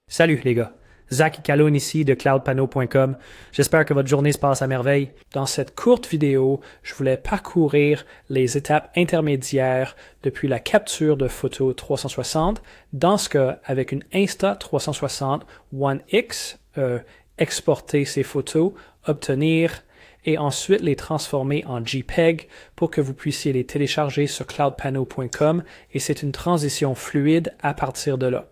Salut les gars, Zach Calhoun ici de cloudpanel.com. J'espère que votre journée se passe à merveille. Dans cette courte vidéo, je voulais parcourir les étapes intermédiaires depuis la capture de photos 360, dans ce cas avec une Insta360 One X, exporter ces photos, obtenir et ensuite les transformer en JPEG pour que vous puissiez les télécharger sur cloudpanel.com et c'est une transition fluide à partir de là.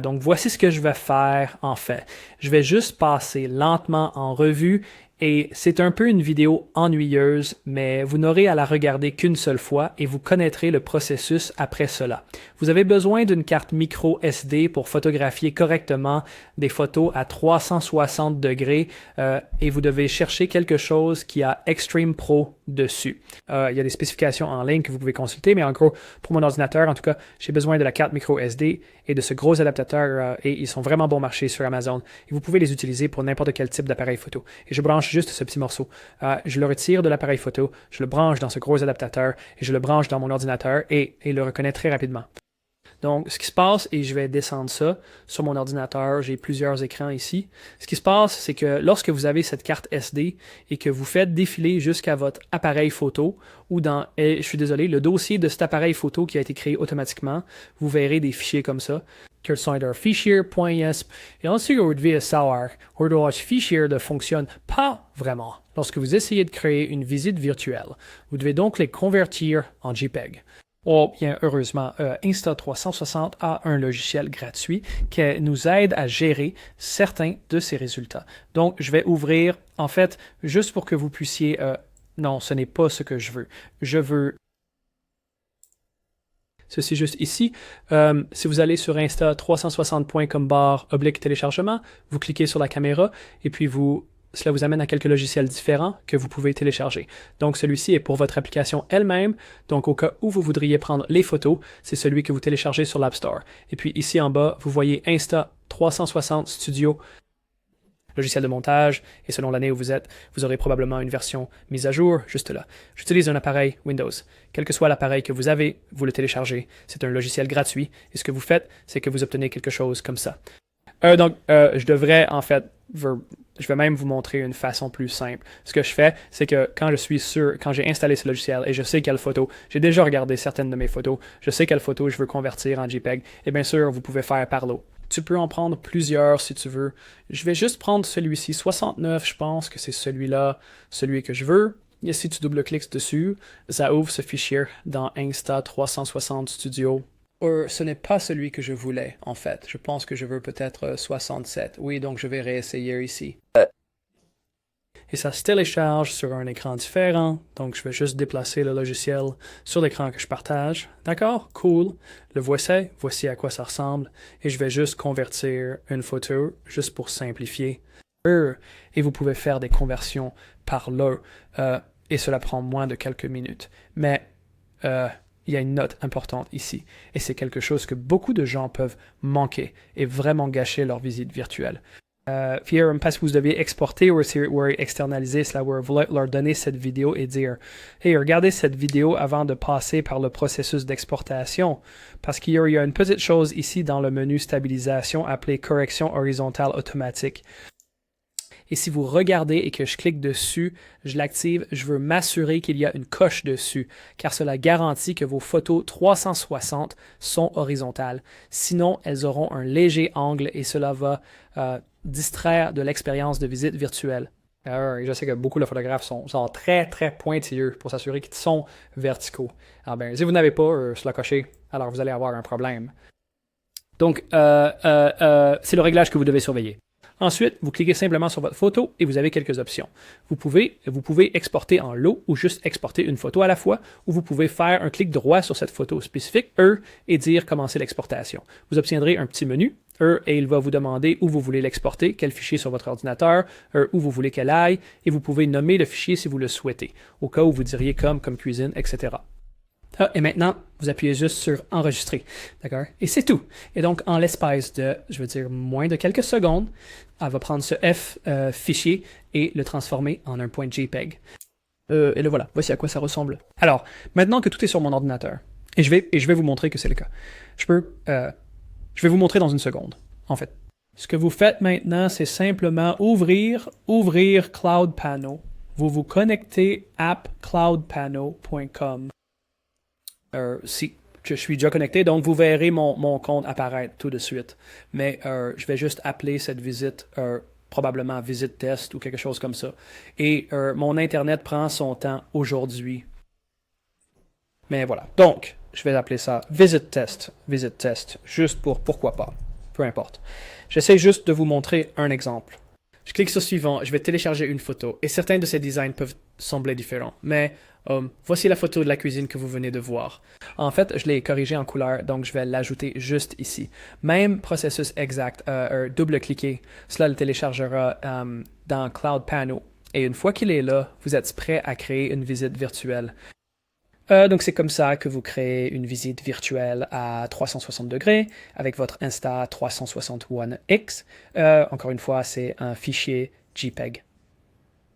Donc voici ce que je vais faire en fait. Je vais juste passer lentement en revue et c'est un peu une vidéo ennuyeuse, mais vous n'aurez à la regarder qu'une seule fois et vous connaîtrez le processus après cela. Vous avez besoin d'une carte micro SD pour photographier correctement des photos à 360 degrés et vous devez chercher quelque chose qui a Extreme Pro dessus. Il y a des spécifications en ligne que vous pouvez consulter, mais en gros, pour mon ordinateur, en tout cas, j'ai besoin de la carte micro SD et de ce gros adaptateur et ils sont vraiment bon marché sur Amazon. Et vous pouvez les utiliser pour n'importe quel type d'appareil photo. Et je branche juste ce petit morceau. Je le retire de l'appareil photo, je le branche dans ce gros adaptateur et je le branche dans mon ordinateur et il le reconnaît très rapidement. Donc, ce qui se passe, et je vais descendre ça sur mon ordinateur, j'ai plusieurs écrans ici. Ce qui se passe, c'est que lorsque vous avez cette carte SD et que vous faites défiler jusqu'à votre appareil photo ou dans, je suis désolé, le dossier de cet appareil photo qui a été créé automatiquement, vous verrez des fichiers comme ça. Que sont der fichier.isp et ensuite vous devez savoir que ce fichier ne fonctionne pas vraiment lorsque vous essayez de créer une visite virtuelle. Vous devez donc les convertir en JPEG. Oh, bien heureusement, Insta360 a un logiciel gratuit qui nous aide à gérer certains de ces résultats. Donc, je vais ouvrir, en fait, juste pour que vous puissiez... non, ce n'est pas ce que je veux. Je veux... Ceci juste ici. Si vous allez sur insta360.com// téléchargement, vous cliquez sur la caméra et puis cela vous amène à quelques logiciels différents que vous pouvez télécharger. Donc celui-ci est pour votre application elle-même. Donc au cas où vous voudriez prendre les photos, c'est celui que vous téléchargez sur l'App Store. Et puis ici en bas, vous voyez Insta360 Studio, logiciel de montage, et selon l'année où vous êtes, vous aurez probablement une version mise à jour, juste là. J'utilise un appareil Windows. Quel que soit l'appareil que vous avez, vous le téléchargez. C'est un logiciel gratuit, et ce que vous fais, c'est que vous obtenez quelque chose comme ça. Je devrais, en fait, je vais même vous montrer une façon plus simple. Ce que je fais, c'est que quand j'ai installé ce logiciel et je sais quelle photo, j'ai déjà regardé certaines de mes photos, je sais quelle photo je veux convertir en JPEG, et bien sûr, vous pouvez faire par l'eau. Tu peux en prendre plusieurs si tu veux. Je vais juste prendre celui-ci, 69, je pense que c'est celui-là, celui que je veux. Et si tu double-cliques dessus, ça ouvre ce fichier dans Insta360 Studio. Ce n'est pas celui que je voulais, en fait. Je pense que je veux peut-être 67. Oui, donc je vais réessayer ici. Et ça se télécharge sur un écran différent. Donc je vais juste déplacer le logiciel sur l'écran que je partage. D'accord? Cool. Le voici à quoi ça ressemble. Et je vais juste convertir une photo, juste pour simplifier. Et vous pouvez faire des conversions par là. Et cela prend moins de quelques minutes. Mais... il y a une note importante ici, et c'est quelque chose que beaucoup de gens peuvent manquer et vraiment gâcher leur visite virtuelle. Parce que vous devez exporter ou externaliser cela, vous leur donner cette vidéo et dire « Hey, regardez cette vidéo avant de passer par le processus d'exportation. » Parce qu'il y a une petite chose ici dans le menu stabilisation appelée « Correction horizontale automatique ». Et si vous regardez et que je clique dessus, je l'active, je veux m'assurer qu'il y a une coche dessus, car cela garantit que vos photos 360 sont horizontales. Sinon, elles auront un léger angle et cela va distraire de l'expérience de visite virtuelle. Je sais que beaucoup de photographes sont très, très pointilleux pour s'assurer qu'ils sont verticaux. Alors si vous n'avez pas cela coché, alors vous allez avoir un problème. Donc, c'est le réglage que vous devez surveiller. Ensuite, vous cliquez simplement sur votre photo et vous avez quelques options. Vous pouvez exporter en lot ou juste exporter une photo à la fois, ou vous pouvez faire un clic droit sur cette photo spécifique, et dire commencer l'exportation. Vous obtiendrez un petit menu, et il va vous demander où vous voulez l'exporter, quel fichier sur votre ordinateur, où vous voulez qu'elle aille, et vous pouvez nommer le fichier si vous le souhaitez, au cas où vous diriez comme cuisine, etc. Et maintenant, vous appuyez juste sur enregistrer, d'accord? Et c'est tout. Et donc, en l'espace de, moins de quelques secondes, elle va prendre ce fichier et le transformer en un point JPEG. Et le voilà, voici à quoi ça ressemble. Alors, maintenant que tout est sur mon ordinateur, et je vais vous montrer que c'est le cas. Je vais vous montrer dans une seconde. en fait. Ce que vous faites maintenant, c'est simplement ouvrir Cloud Panel. Vous vous connectez appcloudpanel.com. Si je suis déjà connecté, donc vous verrez mon compte apparaître tout de suite. Mais je vais juste appeler cette visite probablement visite test ou quelque chose comme ça. Et mon Internet prend son temps aujourd'hui. Mais voilà. Donc, je vais appeler ça visite test, juste pour pourquoi pas. Peu importe. J'essaie juste de vous montrer un exemple. Je clique sur suivant, je vais télécharger une photo. Et certains de ces designs peuvent sembler différents. Mais voici la photo de la cuisine que vous venez de voir. En fait, je l'ai corrigée en couleur, donc je vais l'ajouter juste ici. Même processus exact, double-cliquer, cela le téléchargera dans Cloud Panel. Et une fois qu'il est là, vous êtes prêt à créer une visite virtuelle. Donc c'est comme ça que vous créez une visite virtuelle à 360 degrés avec votre Insta360 One X. Encore une fois, c'est un fichier JPEG.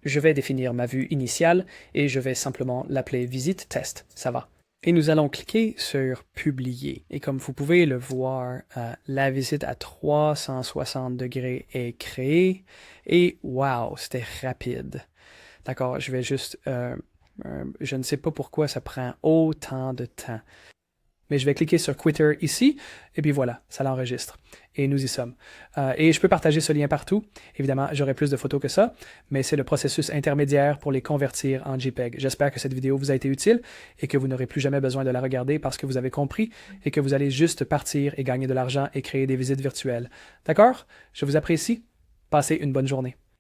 Je vais définir ma vue initiale et je vais simplement l'appeler visite test. Ça va. Et nous allons cliquer sur publier. Et comme vous pouvez le voir, la visite à 360 degrés est créée. Et wow, c'était rapide. D'accord, je vais juste... je ne sais pas pourquoi ça prend autant de temps. Mais je vais cliquer sur Quitter ici, et puis voilà, ça l'enregistre. Et nous y sommes. Et je peux partager ce lien partout. Évidemment, j'aurai plus de photos que ça, mais c'est le processus intermédiaire pour les convertir en JPEG. J'espère que cette vidéo vous a été utile et que vous n'aurez plus jamais besoin de la regarder parce que vous avez compris et que vous allez juste partir et gagner de l'argent et créer des visites virtuelles. D'accord? Je vous apprécie. Passez une bonne journée.